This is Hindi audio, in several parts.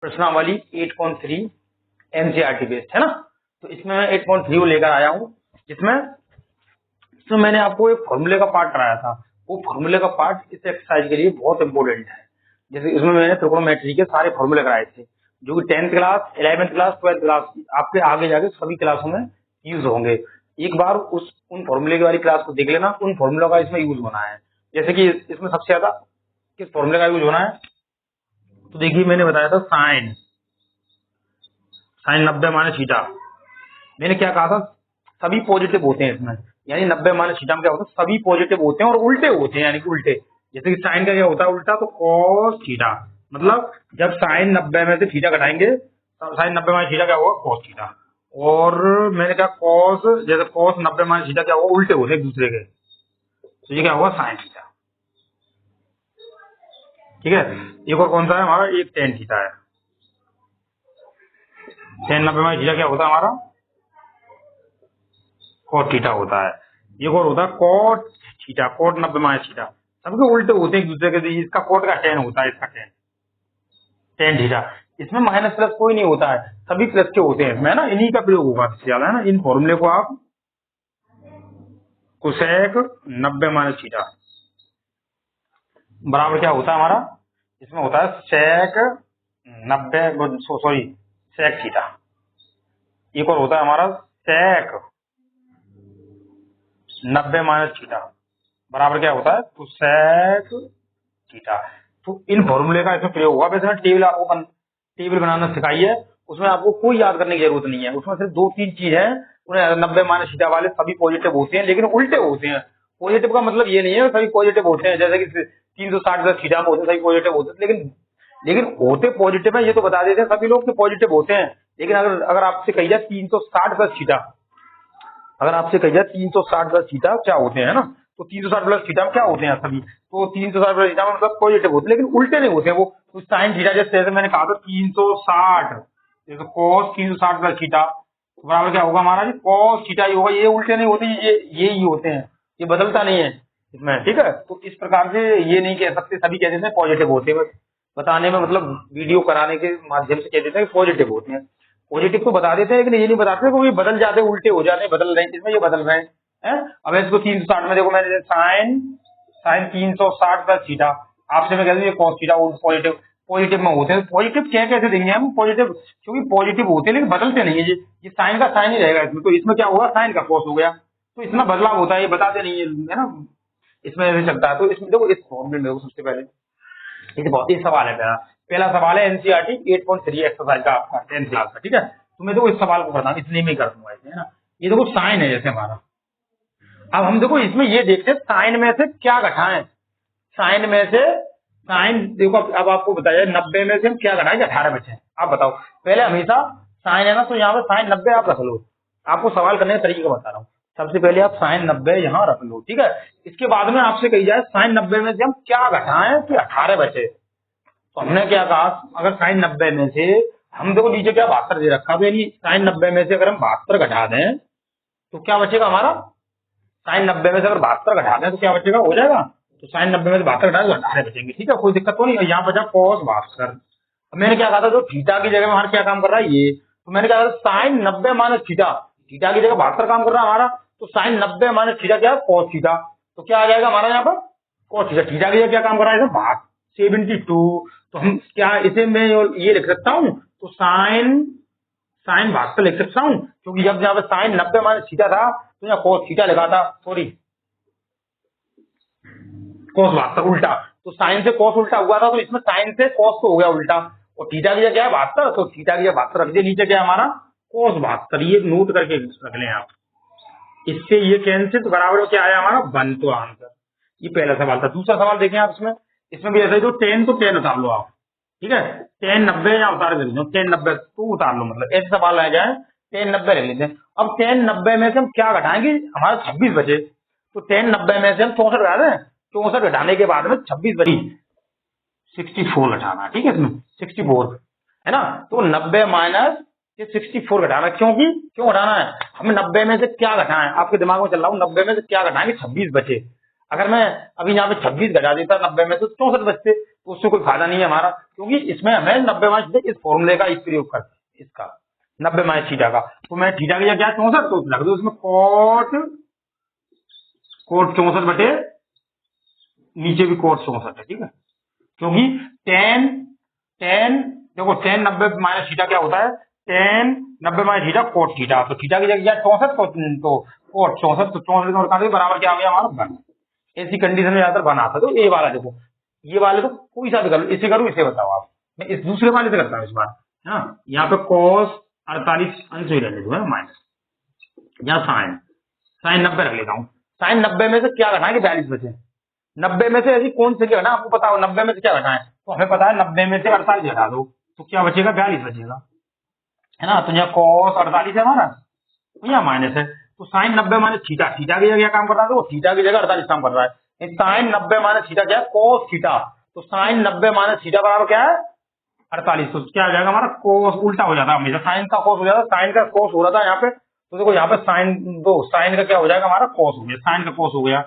प्रश्नावली 8.3 एनसीईआरटी बेस्ड है ना। तो इसमें मैं 8.3 को लेकर आया हूँ, जिसमें मैंने आपको एक फॉर्मूले का पार्ट कराया था। वो फॉर्मूले का पार्ट इस एक्सरसाइज के लिए बहुत इंपॉर्टेंट है। जैसे इसमें मैंने त्रिकोणोमेट्री के सारे फॉर्मूले कराए थे, जो कि 10th class, 11th class, 12th class, आपके आगे जाके सभी क्लासों में यूज होंगे। एक बार उन फॉर्मूले की वाली क्लास को देख लेना, उन फॉर्मूला का इसमें यूज होना है। जैसे कि इसमें सबसे ज्यादा किस फॉर्मूले का यूज होना है, तो देखिए मैंने बताया था साइन 90 माइनस थीटा। मैंने क्या कहा था, सभी पॉजिटिव होते हैं इसमें, यानी 90 माइनस थीटा में क्या होता है, सभी पॉजिटिव होते हैं और उल्टे होते हैं, यानी कि उल्टे। जैसे कि साइन का क्या होता है उल्टा, तो कॉस थीटा, मतलब जब साइन 90 में से थीटा घटाएंगे, साइन 90 माइनस थीटा क्या होगा, कॉस थीटा। और मैंने क्या कॉस, जैसे कॉस 90 माइनस थीटा क्या होगा, उल्टे होते हैं एक दूसरे के, तो ये क्या होगा साइन थीटा। ठीक है, एक और कौन सा है हमारा, एक टेन थीटा है। टेन 90 माइनस थीटा क्या होता है हमारा, कॉट थीटा होता है। एक और होता है cot theta, cot 90 minus theta, सबके उल्टे होते हैं एक दूसरे के। इसका कॉट का टेन होता है, इसका टेन थीटा। इसमें माइनस प्लस कोई नहीं होता है, सभी प्लस के होते हैं इसमें, है ना। इन्हीं का प्रयोग होगा सबसे ज्यादा, है ना। इन फॉर्मूले को आप कोसेक 90 माइनस थीटा बराबर क्या होता है हमारा, इसमें होता है सेक 90, सॉरी सेक थीटा। एक और होता है हमारा सेक 90 माइनस थीटा बराबर क्या होता है, तो सेक थीटा। तो इन फॉर्मूले का इसमें प्रयोग होगा। वैसे टेबल आपको टेबल बनाना सिखाई है, उसमें आपको कोई याद करने की जरूरत नहीं है। उसमें सिर्फ 2-3 चीज है। उन्हें 90 माइनस थीटा वाले सभी पॉजिटिव होते हैं, लेकिन उल्टे होते हैं। पॉजिटिव का मतलब ये नहीं है सभी पॉजिटिव होते हैं, जैसे कि 360 थीटा में होते हैं, सभी पॉजिटिव होते हैं, लेकिन होते पॉजिटिव है, ये तो बता देते हैं सभी लोग कि पॉजिटिव होते हैं। लेकिन अगर आपसे कही जाए 360 प्लस थीटा, अगर आपसे कही जाए 360 प्लस थीटा क्या होते हैं ना, तो 360 प्लस थीटा में क्या होते हैं सभी, तो 360 प्लस थीटा में मतलब पॉजिटिव होते हैं, लेकिन उल्टे नहीं होते हैं वो। तो साइन थीटा जैसे मैंने कहा था 360, जैसे कॉस 360 प्लस थीटा बराबर क्या होगा हमारा, कॉस थीटा ही होगा। ये उल्टे नहीं होते, ये ही होते हैं, ये बदलता नहीं है इसमें। ठीक है, तो इस प्रकार से ये नहीं कह सकते सभी कह देते हैं पॉजिटिव होते हैं, बताने में मतलब वीडियो कराने के माध्यम से कह देते हैं पॉजिटिव होते हैं। पॉजिटिव तो बता देते हैं, लेकिन ये नहीं बताते कि ये बदल जाते हैं, उल्टे हो जाते हैं, बदल रहे हैं, इसमें ये बदल रहे हैं। अब इसको 360 में देखो, मैंने साइन 360 प्लस थीटा, आपसे मैं कह दूं ये कॉस थीटा, पॉजिटिव में होते हैं। पॉजिटिव क्या कैसे देंगे हम पॉजिटिव, क्योंकि पॉजिटिव होते हैं लेकिन बदलते नहीं है। ये साइन का साइन ही रहेगा इसमें, तो इसमें क्या होगा, साइन का कॉस हो गया, तो इसमें बदलाव होता है, ये बताते नहीं है ना, इसमें ऐसे चलता है। तो इसमें देखो, इस फॉर्मूले में देखो सबसे पहले ये सवाल है पहला सवाल है एनसीईआरटी 8.3 एक्सरसाइज का, आपका 10th क्लास का। ठीक है, तो मैं देखो इस सवाल को करना इसलिए मैं कर दूंगा है ना। ये देखो साइन है जैसे हमारा, अब हम देखो इसमें ये देखते हैं साइन में से क्या घटाएं। साइन में से साइन देखो, अब आपको बताया 90 में से हम क्या घटाएं, 18 बचे। आप बताओ, पहले हमेशा साइन है ना, तो यहाँ पे साइन 90 आप रख लो। आपको सवाल करने का तरीका बता रहा हूँ। सबसे पहले आप साइन 90 यहाँ रख लो, ठीक है। इसके बाद में आपसे कही जाए साइन 90 में से हम क्या घटाएं कि 18 बचे। तो हमने क्या कहा, अगर साइन 90 में से हम देखो नीचे क्या 72 दे रखा, तो यानी साइन 90 में से अगर हम 72 घटा दें तो क्या बचेगा हमारा, साइन 90 में से अगर 72 घटा दें तो क्या बचेगा, हो जाएगा। तो साइन 90 में से 72 घटा तो 18 बचेंगे। ठीक है, कोई दिक्कत तो नहीं। यहाँ बचा कॉस 72। अब मैंने क्या कहा था, जो थीटा की जगह में हमारा क्या काम कर रहा है ये, तो मैंने कहा था साइन 90 माइनस थीटा, थीटा की जगह 72 काम कर रहा है हमारा, तो साइन 90 माइनस थीटा क्या है, कॉस थीटा। तो क्या आ जाएगा हमारा यहाँ पर, कॉस थीटा। थीटा की जगह क्या काम कर रहा है, भाग 72। तो हम क्या इसे मैं ये लिख सकता हूँ, तो साइन 72 लिख सकता हूँ, क्योंकि जब यहाँ पे साइन 90 माइनस थीटा था तो यहाँ कॉस थीटा लिखा था, सॉरी कॉस 72 उल्टा, तो साइन से कॉस उल्टा हुआ था, तो इसमें साइन से कॉस तो हो गया उल्टा, और थीटा की जगह क्या है 72, तो थीटा की जगह 72 रख दिया, नीचे क्या है हमारा कॉस 72। ये नोट करके रख लें आप, इससे ये कैंसिल, तो बराबर क्या आया हमारा 1, तो आंसर। ये पहला सवाल था। दूसरा सवाल देखें आप, इसमें भी ऐसा ही, जो 10 तो 10 उतार लो आप। ठीक है, 10 90 या उतार दे दो, 10 90 तो उतार लो, मतलब ऐसे सवाल आ जाए 10 90 ले लेते हैं। अब 10 90 में से हम क्या घटाएंगे, हमारे 26 बचे, तो 10 90 में से हम 64 घटा दें, 64 घटाने के बाद में 26 बची, 64 घटाना। ठीक है, इसमें 64 है ना, तो 90 माइनस 64 घटाना। क्यों घटाना है, हमें 90 में से क्या घटाएं, आपके दिमाग में चल रहा हूँ 90 में से क्या घटाएंगे, 26 बचे। अगर मैं अभी यहाँ पे 26 घटा देता 90 में से 64 बचते, तो उससे कोई फायदा नहीं है हमारा, क्योंकि इसमें हमें 90 माइनस थीटा इस फॉर्मूले का प्रयोग करते हैं, इसका 90 माइनस थीटा का। तो मैं थीटा की जगह क्या 64, तो लग दो इसमें कोट 64 बटे नीचे भी कोट 64 है, ठीक है। क्योंकि टेन टेन देखो टेन 90 माइनस थीटा क्या होता है, ten 90 minus theta cot theta, तो थीटा की जगह 64 तो कोट 64, तो 64 बराबर क्या आ गया हमारा 1। ऐसी कंडीशन में ज्यादातर बना था। तो ये वाला देखो, ये वाले तो कोई सा भी कर लो, इसे करूँ इसे बताओ आप, मैं इस दूसरे वाले से करता हूँ इस बार, है ना। यहाँ पे cos 48 अंश ही रहने दो, है माइनस, यहाँ साइन 90 रख लेता हूँ। साइन 90 में से क्या घटाएं कि 42 बचे, 90 में से ऐसी कौन सी क्या घटा, आपको पता हो 90 में से क्या घटाएं, तो हमें पता है 90 में से 48 घटा दो तो क्या बचेगा 42 बचेगा, है ना। तो यहाँ cos 48 है हमारा, तो यहाँ माइनस है, तो साइन 90 माइनस थीटा, थीटा की जगह क्या काम कर रहा है, तो थीटा की जगह 48 काम कर रहा है। साइन 90 माइनस थीटा क्या है, cos थीटा, तो साइन 90 माइनस थीटा बराबर क्या है 48, तो क्या आ जाएगा हमारा cos, उल्टा हो जाता है हमेशा, साइन का cos हो जाता है, साइन का cos हो रहा था यहाँ पे, तो देखो यहाँ पे साइन दो, साइन का क्या हो जाएगा हमारा cos हो गया, साइन का cos हो गया,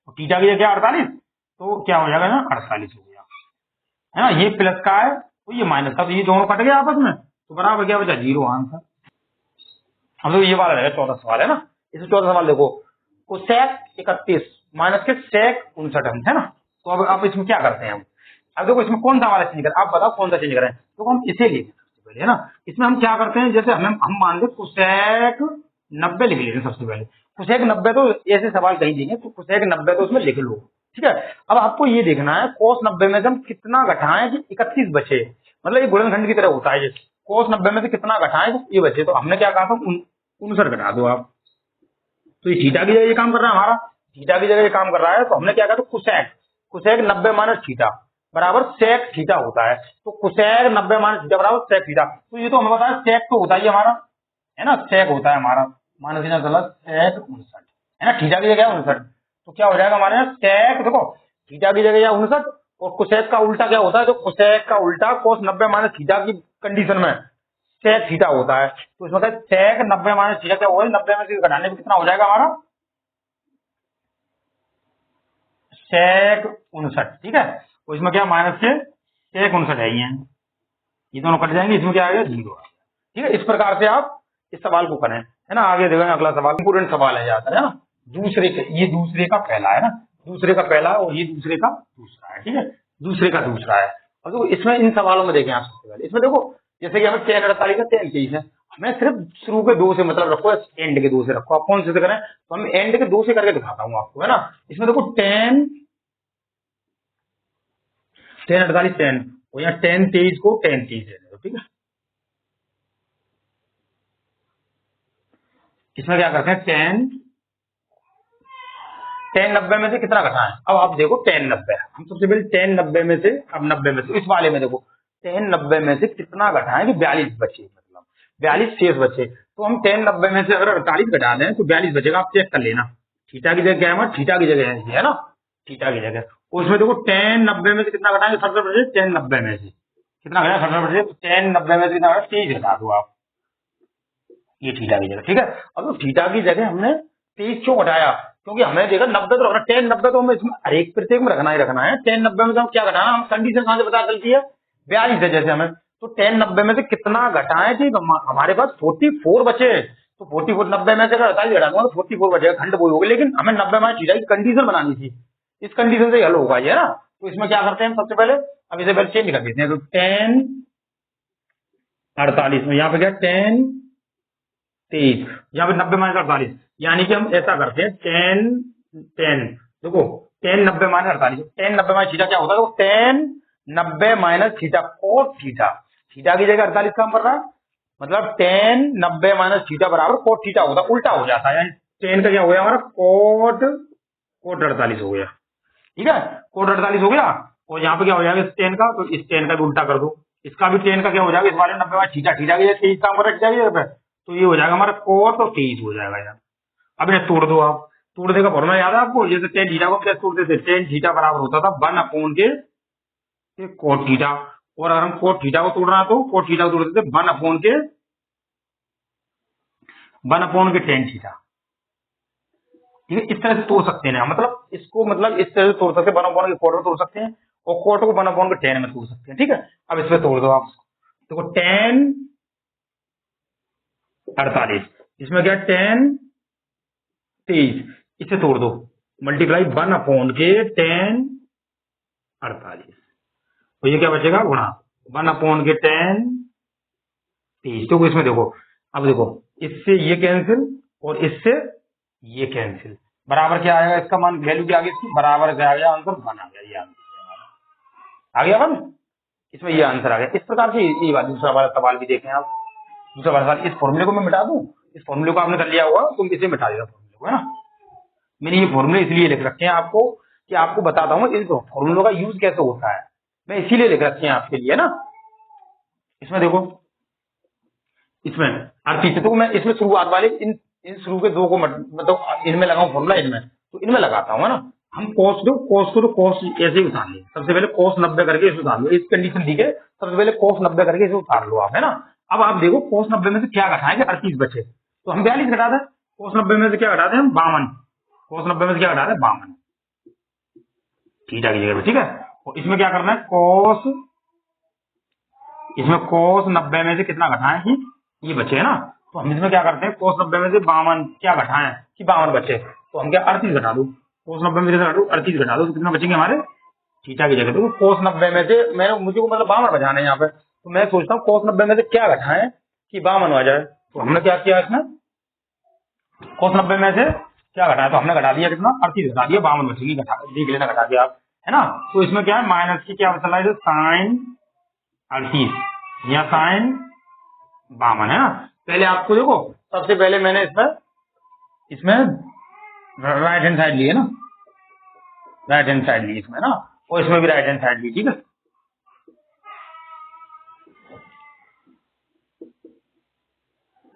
और थीटा की जगह क्या 48, तो क्या हो जाएगा ना 48 हो गया, है ना। ये प्लस का है तो ये माइनस का, तो ये दोनों कट गए आपस में, तो बराबर क्या बचा 0 आंसर। अब तो ये वाला रहेगा 14 सवाल, है ना। इसे 14 सवाल देखो, कोसेक 31 माइनस के सेक 59 अंश, है ना। तो अब आप इसमें क्या करते हैं हम, अब देखो इसमें कौन सा वाला चेंज करें, आप बताओ कौन सा चेंज करें, तो हम इसे लेते हैं सबसे पहले, है ना। इसमें हम क्या करते हैं, जैसे हम मान लो कोसेक 90 लिख लेते हैं सबसे पहले, कोसेक 90 तो ऐसे सवाल कहीं देंगे, तो कोसेक 90 तो उसमें लिख लो, ठीक है। अब आपको ये देखना है कोस 90 में से हम कितना घटाएं कि 31 बचे, मतलब ये गुणनखंड की तरह होता है, कोस 90 में से कितना घटाएं तो ये बचे, तो हमने क्या कहा था 59 घटा दो आप, तो ये थीटा की जगह ये काम कर रहा है हमारा, थीटा की जगह ये काम कर रहा है, तो हमने क्या कहा था कुसेक 90 माइनस थीटा बराबर सेक थीटा होता है, तो कुसेक 90 माइनस थीटा बराबर सेक थीटा, तो ये तो हमें पता है सेक तो होता ही हमारा, है ना, सेक होता है हमारा, माइनस थीटा गलत सेक 59, है ना, थीटा की जगह 59, तो क्या हो जाएगा हमारे यहाँ सेक, देखो थीटा की जगह 59 और कुसेक का उल्टा क्या होता है, तो कुसेक का उल्टा कोस 90 माइनस थीटा की कंडीशन में सेक थीटा होता है, तो इसमें सेक 90 माइनस थीटा क्या होगा, 90 में से घटाने में कितना हो जाएगा हमारा सेक 59, ठीक है। तो इसमें क्या माइनस से सेक 59 है, ये दोनों कट जाएंगे, इसमें क्या आएगा 0, ठीक है। इस प्रकार से आप इस सवाल को करें, है ना। आगे देखेंगे अगला सवाल, इंपोर्टेंट सवाल है ज्यादातर, है ना। ये दूसरे का पहला है ना, दूसरे का पहला और ये दूसरे का दूसरा है, ठीक है, दूसरे का दूसरा है। और देखो इसमें इन सवालों में देखें आप सबसे पहले, इसमें देखो जैसे कि हमें 10 48 का 10 23 है, हमें सिर्फ शुरू के 2 से मतलब रखो, एंड के 2 से रखो, आप कौन से करें, तो हम एंड के 2 से करके दिखाता हूँ आपको, है ना। इसमें देखो 10 48 10 और यहाँ 10 23 को 10 23 है, ठीक है। इसमें क्या करते हैं 10 90 में से कितना घटाएं, अब आप देखो 10 90, हम सबसे पहले 10 90 में से, अब 90 में से इस वाले में देखो 10 90 में से कितना घटाएं कि 42 बचे, मतलब 42 शेष बचे, तो हम 10 90 में से अगर 48 घटा दें तो 42 बचेगा, आप चेक कर लेना। थीटा की जगह क्या है, थीटा की जगह है ना, थीटा की जगह, उसमें देखो 10 90 में से कितना घटाएंगे 67 बचे, 10 90 में से कितना घटा 67 बचे, तो 10 90 में से कितना 23 घटा दो आप, ये थीटा की जगह, ठीक है। अब तो थीटा की जगह हमने 23 क्यों घटाया, क्योंकि हमें देखा 90 तो रखना, 10 90 तो हमें इसमें हर एक प्रत्येक में रखना ही रखना है, 10 90 में तो हम क्या घटाना, हम कंडीशन कहां से पता चलती है 42 है जैसे हमें, तो 10 90 में से कितना घटाएं कि हमारे पास 44 बचे, तो 44 90 में से अगर 48 घटा दूंगा तो 44 बचेगा, खंड बोल होगा, लेकिन हमें 90 में थीटा की कंडीशन बनानी थी, इस कंडीशन से हल होगा ये ना। तो इसमें क्या करते हैं हम सबसे पहले, अब इसे पहले चेंज कर देते हैं, तो 10 48 में यहाँ पे क्या 10 23, यहाँ पे 90 माइनस 48, यानी कि हम ऐसा करते हैं 10 10 देखो 10 90 माइनस 48, 10 90 माइनस थीटा क्या होता है, तो 10 90 minus theta cot theta, theta की जगह 48 काम कर रहा है, मतलब 10 90 माइनस थीटा बराबर कोट थीटा होता है, उल्टा हो जाता है, यानी 10 का क्या हो गया हमारा कोट 48 हो गया, ठीक है, कोट 48 हो गया, और यहाँ पे क्या हो जाएगा इस 10 का, तो इस 10 का भी उल्टा कर दो, इसका भी 10 का क्या हो जाएगा, इस वाले 90 माइनस थीटा, थीटा की जगह 23 काम कर रहा है, तो ये हो जाएगा हमारा कोट और 23 हो जाएगा यार। अब इन्हें तोड़ दो आप, तोड़ने का फॉर्मूला याद है आपको, जैसे टेन थीटा को क्या तोड़ते थे, टेन थीटा बराबर होता था 1 के कोट थीटा, और अगर हम कोट थीटा को तोड़ना है तो कोट थीटा को तोड़ते थे 1 के टेन थीटा, ठीक है। इस तरह से तोड़ सकते हैं, मतलब इसको मतलब इस तरह से तोड़ सकते हैं, 1 के कोट में तोड़ सकते हैं, और कोट को 1/10 में तोड़ सकते हैं। ठीक है, अब इसमें तोड़ दो आप, देखो 10 48, इसमें क्या 10 23, इसे तोड़ दो, मल्टीप्लाई 1/10 48, तो ये क्या बचेगा गुणा 1/10 23। तो इसमें देखो, अब देखो इससे ये कैंसिल और इससे ये कैंसिल, बराबर क्या आएगा, इसका मान वैल्यू क्या आ गई इसकी, बराबर क्या आ गया, आंसर 1 आ गया, ये आंसर आ गया 1, इसमें ये आंसर आ गया। इस प्रकार से ये बात, दूसरा वाला सवाल भी देखें आप, दूसरा वाला सवाल, इस फॉर्मूले को मैं मिटा दूं, इस फॉर्मूले को आपने कर लिया होगा, तुम इसे मिटा देगा फॉर्मूले को, है ना। मैंने ये फॉर्मूले इसलिए लिख रखे हैं आपको कि आपको बताता हूँ इन फॉर्मूलों का यूज कैसे होता है, मैं इसीलिए लिख रखे हैं आपके लिए ना। इसमें देखो, इसमें अर्थी, तो मैं इसमें शुरुआत वाले इन शुरू के दो को मतलब इनमें लगाऊं फॉर्मूला, इनमें तो इनमें लगाता हूँ, है ना। हम कोस ऐसे ही उतार लें, सबसे पहले कोस 90 करके इसे उतार लो, इस कंडीशन दी है, सबसे पहले कोस 90 करके इसे उतार लो आप, है ना। अब आप देखो कोस 90 में से क्या घटाएंगे, 38 बचे, तो हम 42 घटा दें, कोस 90 में से क्या घटाते हैं हम 52, कोस 90 में से क्या घटाते हैं 52, थीटा की जगह पे, ठीक है। और इसमें क्या करना है, कोस, इसमें कोस 90 में से कितना घटाएं कि ये बचे, है ना। तो हम इसमें क्या करते हैं, कोस 90 में से 52 क्या घटाएं कि 52 बचे, तो हम क्या 38 घटा दो, कोस 90 में से 38 घटा दो, तो कितना बचेंगे हमारे थीटा की जगह। तो कोस 90 में से मुझे को मतलब 52 बचाना है यहाँ पे, तो मैं सोचता हूँ कोस 90 में से क्या घटाएं कि 52 आ जाए। तो हमने क्या किया, इसमें कोस 90 में से क्या घटाया, तो हमने घटा दिया कितना, 38 घटा दिया, 52 बचेगी, देख लेना घटा दिया आप, है ना। तो इसमें क्या है, माइनस की क्या चला है, साइन 38 या साइन 52, है ना। पहले आपको देखो, सबसे पहले मैंने इसमें राइट हैंड साइड ली है ना, राइट हैंड साइड ली इसमें ना, और इसमें भी राइट हैंड साइड ली, ठीक है।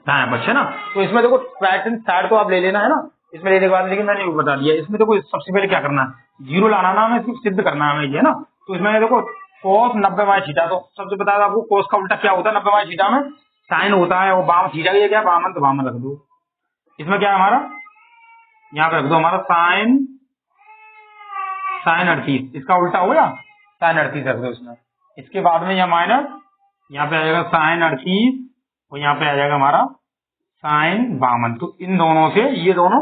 हाँ बच्चे ना, तो इसमें देखो राइट हैंड साइड तो आप ले लेना, है ना, इसमें लेने के बाद, लेकिन मैंने बता दिया, इसमें देखो सबसे पहले क्या करना है, जीरो लाना ना, हमें इसको सिद्ध करना है, ये ना। तो इसमें देखो कोस 90 बाय थीटा, तो सबसे बता दो आपको कोस का उल्टा क्या होता है, 90 बाय थीटा में साइन होता है, और 52 थीटा की क्या 52, तो 52 रख दो। इसमें क्या है हमारा, यहाँ पे रख दो हमारा साइन 38, इसका उल्टा हो गया साइन 38 रख दो इसमें। इसके बाद में यह माइनस, यहाँ पे आ जाएगा साइन 38, और यहाँ पे आ जाएगा हमारा साइन 52, तो इन दोनों से ये दोनों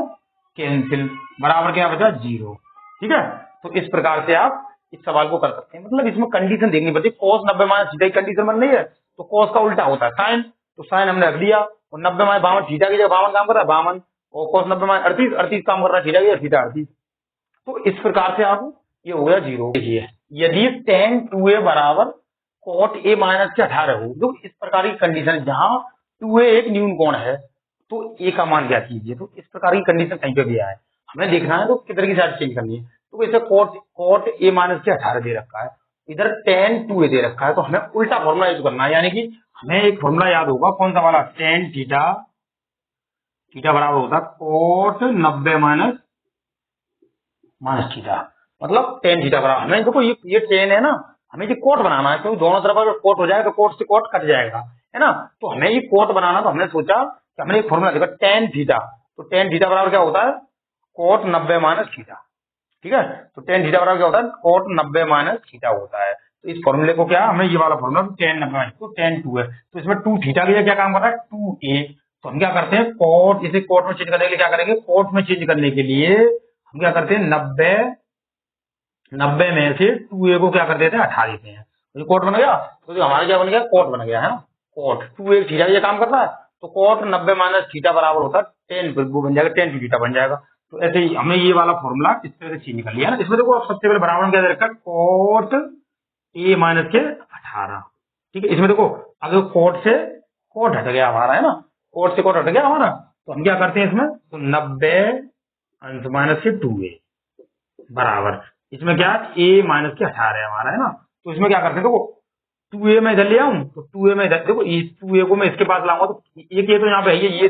कैंसिल, बराबर क्या बचा 0, ठीक है। तो इस प्रकार से आप इस सवाल को कर सकते हैं, मतलब इसमें कंडीशन देखनी पड़ती है, कोस 90 माइनस थीटा की कंडीशन बन रही है, तो कोस का उल्टा होता है साइन, तो साइन हमने रख दिया, और 90 माइनस 52 थीटा की जगह 52 काम कर रहा है 52, और कोस 90 माइनस 38 काम कर रहा है थीटा की जगह थीटा 38, तो इस प्रकार से आप ये हो गया 0। देखिए यदि tan 2a बराबर cot a माइनस के 18 हो, तो इस प्रकार की कंडीशन जहां 2a एक न्यून कोण है, तो a का मान क्या कीजिए, तो इस प्रकार की कंडीशन कहीं पे भी आए, हमें देखना है तो किधर की साइड चेंज करनी है, तो इसे cot a माइनस के 18 दे रखा है, इधर tan 2a दे रखा है, तो हमें उल्टा फॉर्मूला यूज करना है, यानी कि हमें एक फॉर्मूला याद होगा, कौन सा वाला, tan थीटा बराबर होता है cot 90 माइनस थीटा, मतलब tan थीटा बराबर, हमें देखो ये tan है ना, हमें ये कोट बनाना है, क्योंकि दोनों तरफ अगर कोट हो जाए तो कोट से कोट कट जाएगा, है ना। तो हमें ये कोट बनाना, तो हमने सोचा कि हमने एक फॉर्मूला देखा tan थीटा, तो tan थीटा बराबर क्या होता है, कोट 90 माइनस थीटा, ठीक है। तो tan थीटा बराबर क्या होता है, कोट 90 माइनस थीटा होता है। तो इस फॉर्मूले को क्या, हमें ये वाला फॉर्मूला tan 90 माइनस, तो tan 2 है, तो इसमें 2 थीटा की क्या काम कर रहा है 2a, तो हम क्या करते हैं कोट, इसे कोट में चेंज करने के लिए क्या करेंगे, कोट में चेंज करने के लिए हम क्या करते हैं 90 में से 2a को क्या कर देते हैं हटा देते हैं, तो कोट बन गया, तो जो हमारा क्या बन गया कोट बन गया, है ना, कोट 2a थीटा ये काम कर रहा है, तो कोट 90 माइनस थीटा बराबर होता है tan, वो बन जाएगा tan थीटा बन जाएगा। तो ऐसे ही हमने ये वाला फॉर्मूला इस तरह से चेंज कर लिया है ना। इसमें देखो आप सबसे पहले बराबर में क्या दे रखा है, कोट a माइनस के 18, ठीक है। इसमें देखो अगर कोट से कोट हट गया हमारा, है ना, कोट से कोट हट गया हमारा, तो हम क्या करते हैं इसमें, तो 90 अंश माइनस के 2a बराबर, इसमें क्या a माइनस के 18 है हमारा, है ना। तो इसमें क्या करते हैं, देखो 2a में इधर ले आऊं, तो 2a में इधर देखो, इस 2a को मैं इसके पास लाऊंगा, तो एक ये तो यहाँ पे है, ये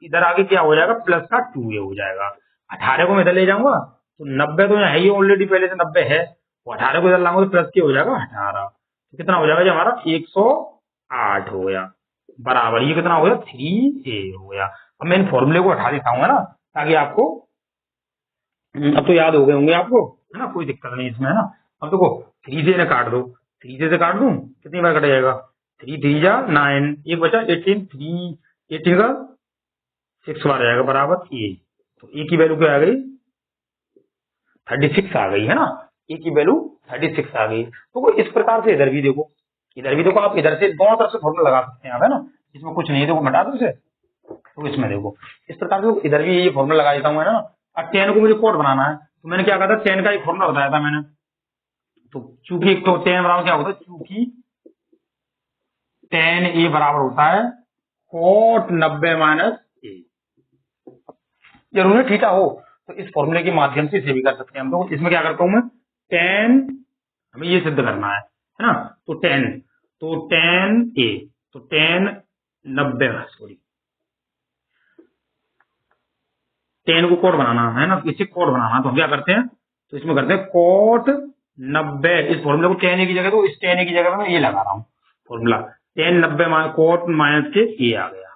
इधर आगे क्या हो जाएगा प्लस का 2a हो जाएगा, 18 को मैं इधर ले जाऊंगा, तो 90 तो यहाँ है ही ऑलरेडी पहले से 90 है, वो 18 को इधर लाऊंगा तो प्लस के हो जाएगा 18, तो कितना हो जाएगा, जो हमारा 108 हो गया, बराबर ये कितना हो गया 3a हो गया। अब मैं इन फॉर्मूले को हटा देता हूँ, है ना, ताकि आपको अब तो याद हो गए होंगे आपको, है ना, कोई दिक्कत नहीं इसमें, है ना। अब देखो 3 से इन्हें काट दो, 3 से काट दूं, कितनी बार कट जाएगा, 3 3 जा 9, एक बचा 18, 3 18 का 6 बार जाएगा बराबर ए। तो ए की वैल्यू क्या आ गई, 36 आ गई है ना, ए की वैल्यू 36 आ गई। तो इस प्रकार से इधर भी देखो, आप इधर से दोनों तरफ से फॉर्मूला लगा सकते हैं आप, है ना, इसमें कुछ नहीं, देखो हटा दो इसे। तो इसमें देखो इस प्रकार से इधर भी ये फॉर्मूला लगा देता हूँ मैं ना। अब 10 को मुझे कोड बनाना है, तो मैंने क्या कहा था, 10 का एक फॉर्मूला बताया था मैंने। तो चूंकि एक तो 10 बराबर क्या होता है, चूंकि 10 ए बराबर होता है कोट 90 माइनस ए, जरूरी थीटा हो, तो इस फॉर्मूले के माध्यम से इसे भी कर सकते हैं हम। तो इसमें क्या करता हूं मैं, 10 हमें ये सिद्ध करना है ना, तो 10 ए, तो 10 90 सॉरी 10 को कोट बनाना है ना, इसे कोट बनाना, तो हम क्या करते हैं, तो इसमें करते हैं कोट 90, इस फॉर्मूले को 10 ए की जगह, तो इस 10 ए की जगह मैं ये लगा रहा हूँ फॉर्मूला, 10 90 कोट माइनस के ए आ गया।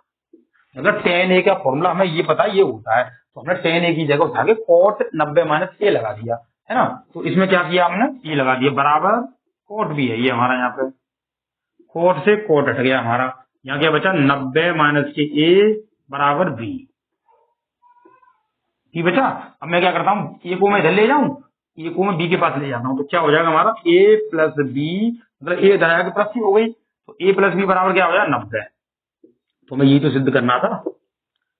अगर 10 ए का फॉर्मूला हमें ये पता ये होता है, तो हमने 10 ए की जगह उठा के कोट 90 माइनस ए लगा दिया, है ना। तो इसमें क्या किया हमने, ये लगा दिया बराबर कोट भी है ये हमारा, यहाँ पे कोट से कोट हट गया हमारा, यहाँ क्या बचा 90 माइनस के ए बराबर बी, ठीक बचा। अब मैं क्या करता हूँ, ए को मैं इधर ले जाऊं, ए को मैं बी के पास ले जाता हूँ, तो क्या हो जाएगा हमारा ए प्लस बी, मतलब ए इधर आया प्लस सी हो गई, तो ए प्लस बी बराबर क्या हो जाएगा 90। तो मैं ये तो सिद्ध करना था,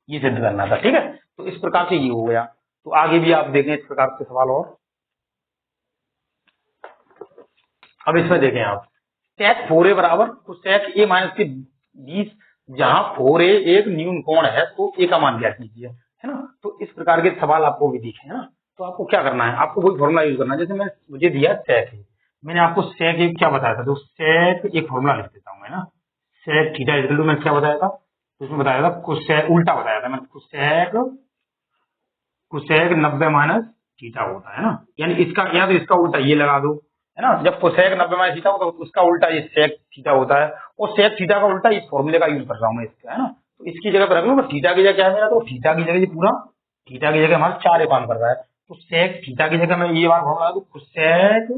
ये सिद्ध करना था, ठीक है। तो इस प्रकार से ये हो गया। तो आगे भी आप देखें इस प्रकार के सवाल और। अब इसमें देखें आप, sec 4a बराबर, तो sec a माइनस के 20, जहां 4a एक न्यून कोण है, तो a का मान ज्ञात कीजिए, है ना। तो इस प्रकार के सवाल आपको भी दिखे, है ना। तो आपको क्या करना है, आपको वही फॉर्मूला यूज करना है, जैसे मुझे दिया sec a, मैंने आपको sec a क्या बताया था, तो sec एक फॉर्मूला लिख देता हूँ मैं ना, sec थीटा इक्वल टू, मैंने क्या बताया था, तो इसमें बताया था cosec, उल्टा बताया था मैंने, cosec 90 माइनस थीटा होता है ना, यानी इसका, या तो इसका उल्टा ये लगा दो, है ना, जब cosec 90 माइनस थीटा होता है तो उसका उल्टा ये sec थीटा होता है, और sec थीटा का उल्टा इस फॉर्मूले का यूज कर रहा हूँ मैं इसका, है ना। तो इसकी जगह पर रख लूंगा, थीटा की जगह क्या है मेरा, तो थीटा की जगह ये पूरा, थीटा की जगह हमारा 4 काम कर रहा है, तो sec थीटा की जगह मैं ये बार फॉर्मूला दूं, cosec,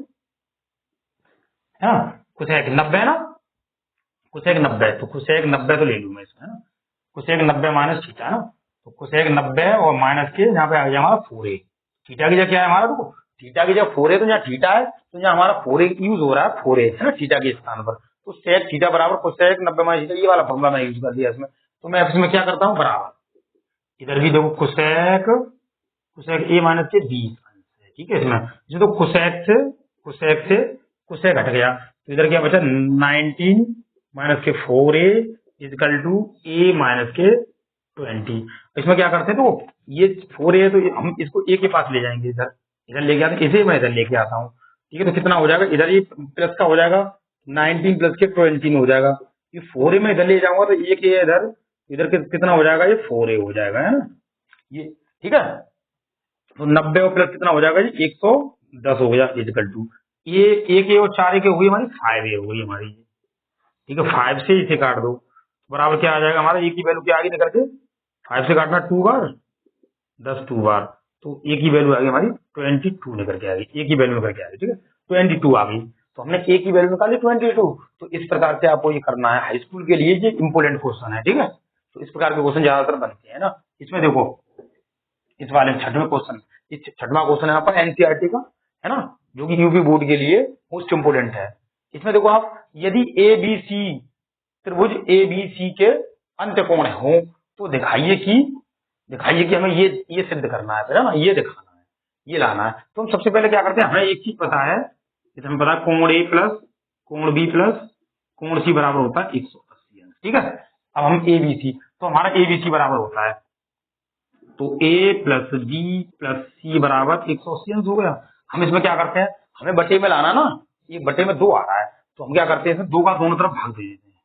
है ना, cosec 90 ना, cosec 90, तो cosec 90 तो ले लूं मैं इसमें, है ना, cosec 90 माइनस थीटा, है ना, तो cosec 90 और माइनस के यहाँ पे आ गया हमारा 4a, थीटा की जगह क्या है हमारा, देखो थीटा की जगह 4a, तो यहाँ थीटा है, तो यहाँ हमारा 4a यूज हो रहा है, 4a है ना थीटा के स्थान पर, तो sec थीटा बराबर cosec 90 माइनस थीटा, ये वाला फॉर्मूला मैं यूज कर दिया इसमें। तो मैं इसमें क्या करता हूँ, बराबर, इधर भी देखो cosec a माइनस के 20, ठीक है, इसमें तो cosec हट गया, तो इधर क्या बचा 19 माइनस के 4a is equal to a minus के 20। इसमें क्या करते हैं, तो ये 4a है, तो हम इसको a के पास ले जाएंगे, इधर इधर लेके आते हैं, इसे मैं इधर लेके आता हूँ, ठीक है। तो कितना हो जाएगा, इधर ये प्लस का हो जाएगा 19 प्लस के 20 हो जाएगा, ये 4a में इधर ले जाऊंगा तो एक a इधर, इधर कितना हो जाएगा, ये 4a हो जाएगा, है ना, ये ठीक है। तो 90 और प्लस कितना हो जाएगा जी, 110 हो गया इजकल टू, ये एक ए और 4a के हुई हमारी 5a हो गई हमारी, ठीक है। 5 से इसे काट दो, बराबर क्या आ जाएगा हमारा, ए की वैल्यू क्या आ गई निकल के, 5 से काटना 2 बार, 10 2 बार, तो ए की वैल्यू आ गई हमारी 22 निकल के आ गई, ए की वैल्यू निकल के आ गई, ठीक है, 22 आ गई, तो हमने ए की वैल्यू निकाली 22। तो इस प्रकार से आपको ये करना है, हाई स्कूल के लिए ये इंपोर्टेंट क्वेश्चन है, ठीक है। तो इस प्रकार के क्वेश्चन ज्यादातर बनते हैं ना। इसमें देखो इस वाले 6वें क्वेश्चन, इस 6वां क्वेश्चन है आपका एनसीईआरटी का, है ना, जो कि यूपी बोर्ड के लिए मोस्ट इंपोर्टेंट है। इसमें देखो आप, यदि ए बी सी त्रिभुज ए बी सी के अंत्य कोण हो, तो दिखाइए कि हमें ये सिद्ध करना है ना, ये दिखाना है, ये लाना है। तो हम सबसे पहले क्या करते हैं, हमें एक चीज पता है, जैसे हमें पता है कोण ए प्लस कोण बी प्लस कोण सी बराबर होता है 180 अंश, ठीक है। अब हम ए बी सी, तो हमारा ए बी सी बराबर होता है, तो ए प्लस बी प्लस सी बराबर 180 अंश हो गया। हम इसमें क्या करते हैं, हमें बटे में लाना ना, ये बटे में 2 आ रहा है, तो हम क्या करते हैं, इसमें 2 का दोनों तरफ भाग दे देते हैं,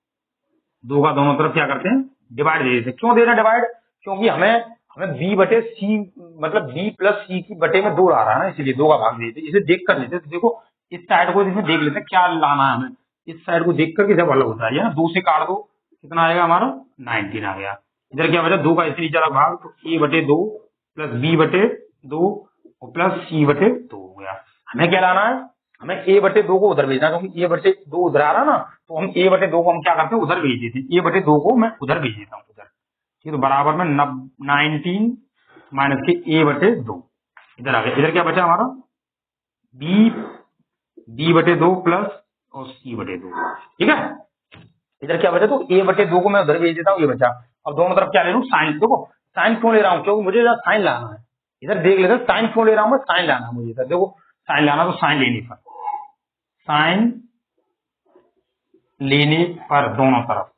2 का दोनों तरफ क्या करते हैं, डिवाइड दे देते हैं। क्यों दे रहे हैं डिवाइड, क्योंकि हमें बी बटे सी, मतलब बी प्लस सी की बटे में 2 आ रहा है ना, इसलिए 2 का भाग दे देते हैं। इसे देख कर लेते हैं, तो देखो इस साइड को इसमें देख लेते हैं क्या लाना है हमें, इस साइड को देख करके जब अलग होता है ना, 2 से काट दो, कितना आएगा हमारा 19 आ गया। इधर क्या बचा 2 का इसलिए चला भाग, तो ए बटे 2 प्लस बी बटे 2 और प्लस सी बटे 2 हो गया। हमें क्या लाना है, हमें a बटे 2 को उधर भेजना, क्योंकि a बटे 2 उधर आ रहा ना, तो हम a बटे 2 को हम क्या करते हैं, उधर भेज देते हैं। a बटे 2 को मैं उधर भेज देता हूँ उधर, ठीक है। तो बराबर में 19 माइनस के a बटे 2 इधर आ गया। इधर क्या बचा हमारा, b बटे 2 प्लस और c बटे 2, ठीक है। इधर क्या बचा, तो a बटे 2 को मैं उधर भेज देता हूँ, ये बचा। अब दोनों तरफ क्या ले लूँ, साइन। देखो साइन क्यों ले रहा हूँ, क्योंकि मुझे साइन लाना है। इधर देख लेते साइन क्यों ले रहा हूँ मैं, साइन लाना है मुझे इधर। देखो साइन लाना, तो साइन लेने पर, साइन लेने पर दोनों तरफ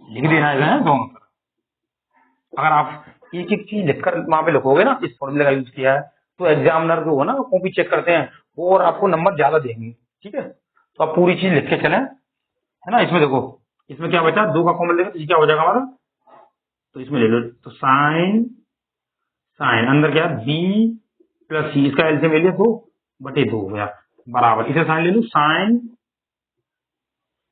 लिख देना है, दोनों तरफ। अगर आप एक एक चीज लिखकर वहां पे लिखोगे ना, इस फॉर्मूले का यूज किया है, तो एग्जामिनर जो है ना, कॉपी चेक करते हैं वो, और आपको नंबर ज्यादा देंगे, ठीक है। तो आप पूरी चीज लिख के चले, है ना। इसमें देखो, इसमें क्या बचा, 2 का कॉमन लेंगे तो ये क्या हो जाएगा हमारा, तो इसमें ले लो, तो साइन, साइन अंदर क्या, बी प्लस सी, इसका एलसीएम ले लिया 2 बटे 2 हो गया, बराबर। इसे साइन ले लू, साइन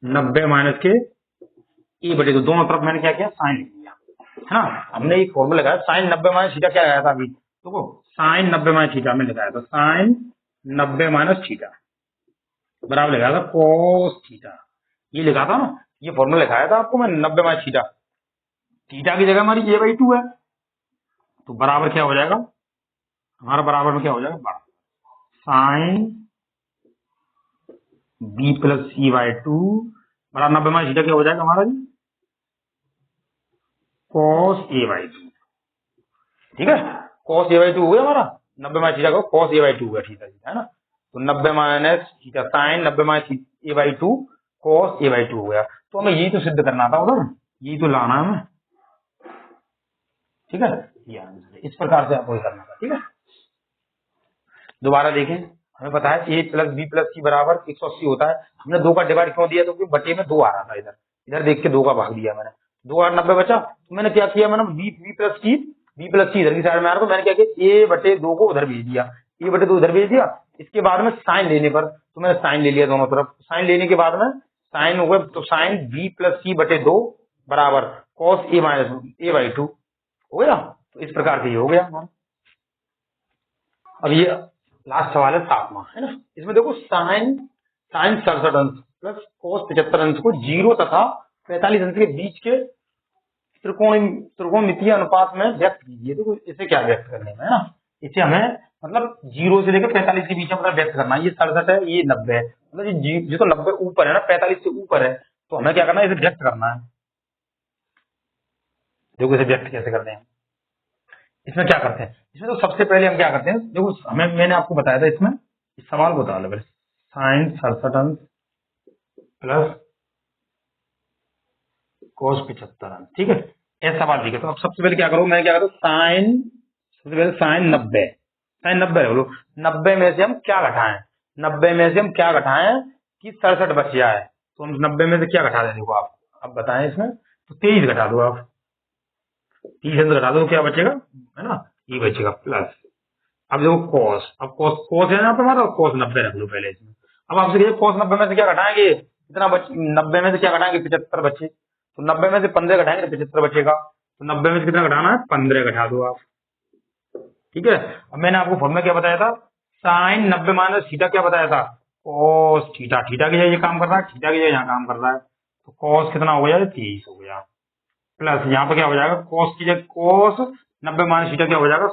90 माइनस के ए बटे 2, दोनों तरफ मैंने क्या किया, साइन लिख दिया, है ना। हमने एक फॉर्मूला लगाया, साइन 90 माइनस थीटा, क्या लगाया था अभी, देखो साइन 90 माइनस थीटा में लगाया था, साइन 90 माइनस थीटा बराबर लगाया था कोस थीटा, ये लिखा था ना, ये फॉर्मूला लिखाया था आपको मैं, 90 माइनस थीटा, थीटा की जगह हमारी a/2 है, तो बराबर क्या हो जाएगा हमारा, बराबर में क्या हो जाएगा, साइन b प्लस c/2 बराबर 90 माइनस थीटा क्या हो जाएगा हमारा जी, cos a/2, ठीक है। cos a/2 हो गया हमारा, 90 माइनस थीटा को cos a/2 हुआ, ठीक है ना। तो 90 minus theta, sine 90 minus a/2 cos a/2 हो गया। तो हमें यही तो सिद्ध करना था उधर, यही तो लाना है हमें, ठीक है। ये आंसर इस प्रकार से आपको करना था, ठीक है। दोबारा देखें, हमें पता है a प्लस बी प्लस सी बराबर 180 होता है। हमने 2 का डिवाइड क्यों दिया, तो क्योंकि बटे में 2 आ रहा था, इधर इधर देख के 2 का भाग दिया मैंने, 2 और 90 बचा, तो मैंने क्या किया, मैंने बी प्लस सी इधर की साइड में आ रहा, तो मैंने क्या किया, a बटे 2 को उधर भेज दिया, a बटे 2 उधर भेज दिया। इसके बाद में साइन लेने पर, तो मैंने साइन ले लिया दोनों तरफ, साइन लेने के बाद में साइन हो गया, तो साइन बी प्लस सी बटे 2 बराबर कॉस a माइनस a/2 हो गया। तो इस प्रकार से ये हो गया हमारा। अब ये लास्ट सवाल है 7वां, है ना। इसमें देखो साइन 67 अंश प्लस कोस 75 अंश को 0 तथा 45 अंश के बीच के त्रिकोणमितीय अनुपात में व्यक्त कीजिए। तो इसे क्या व्यक्त करने में, है ना, इसे हमें मतलब 0 से लेकर 45 के बीच में मतलब व्यक्त करना है। ये 67 है, ये 90 है, मतलब ये तो 90 ऊपर है ना, 45 से ऊपर है, तो हमें क्या करना है, इसे व्यक्त करना है। देखो इसे व्यक्त कैसे करते हैं, इसमें क्या करते हैं, इसमें तो सबसे पहले हम क्या करते हैं, देखो हमें, मैंने आपको बताया था इसमें, इस सवाल को बता लो पहले, साइन 67 अंश प्लस कोस 75 अंश, ठीक है, ऐसा सवाल ठीक है। तो अब सबसे पहले क्या करो, मैं क्या करूँ, साइन, सबसे पहले साइन 90, साइन 90 बोलो, 90 में से हम क्या घटाएं, 90 में से हम क्या घटाएं कि 67 बच जाए, तो हम 90 में से क्या घटा दें, देखो आप अब बताएं इसमें, तो 23 घटा दो आप, 30 घटा दो, क्या बचेगा, है ना, ये बचेगा प्लस। अब देखो कॉस, अब कॉस है ना यहाँ पे हमारा, कॉस 90 रख लो पहले इसमें। अब आपसे कहिए कॉस 90 में से क्या घटाएंगे, कितना 90 में से क्या घटाएंगे, 75 बच्चे, तो 90 में से 15 घटाएंगे तो 75 बचेगा, तो 90 में से कितना घटाना है, 15 घटा दो आप, ठीक है। अब मैंने आपको फॉर्मूला क्या बताया था, साइन 90 माइनस थीटा क्या बताया था, कॉस थीटा, थीटा की जगह ये काम कर रहा है, थीटा की जगह यहाँ काम कर रहा है, तो कॉस कितना हो गया, 23 हो गया, प्लस यहाँ पे क्या हो जाएगा, कॉस की जगह कॉस 90 माइनस थीटा क्या हो जाएगा,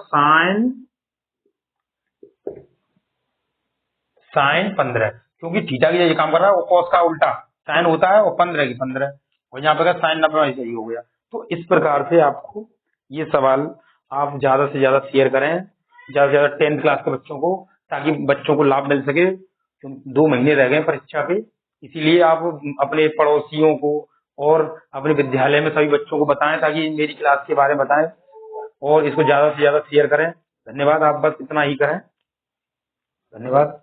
साइन 15, क्योंकि थीटा की जगह ये काम कर रहा है, वो कॉस का उल्टा साइन होता है, और 15 की 15, और यहाँ पे साइन 90 में सही हो गया। तो इस प्रकार से आपको ये सवाल आप ज्यादा से ज्यादा शेयर करें, ज्यादा से ज्यादा 10th क्लास के बच्चों को, ताकि बच्चों को लाभ मिल सके। 2 महीने रह गए परीक्षा पे, इसीलिए आप अपने पड़ोसियों को और अपने विद्यालय में सभी बच्चों को बताएं, ताकि मेरी क्लास के बारे में बताएं, और इसको ज्यादा से ज्यादा शेयर करें। धन्यवाद, आप बस इतना ही करें, धन्यवाद।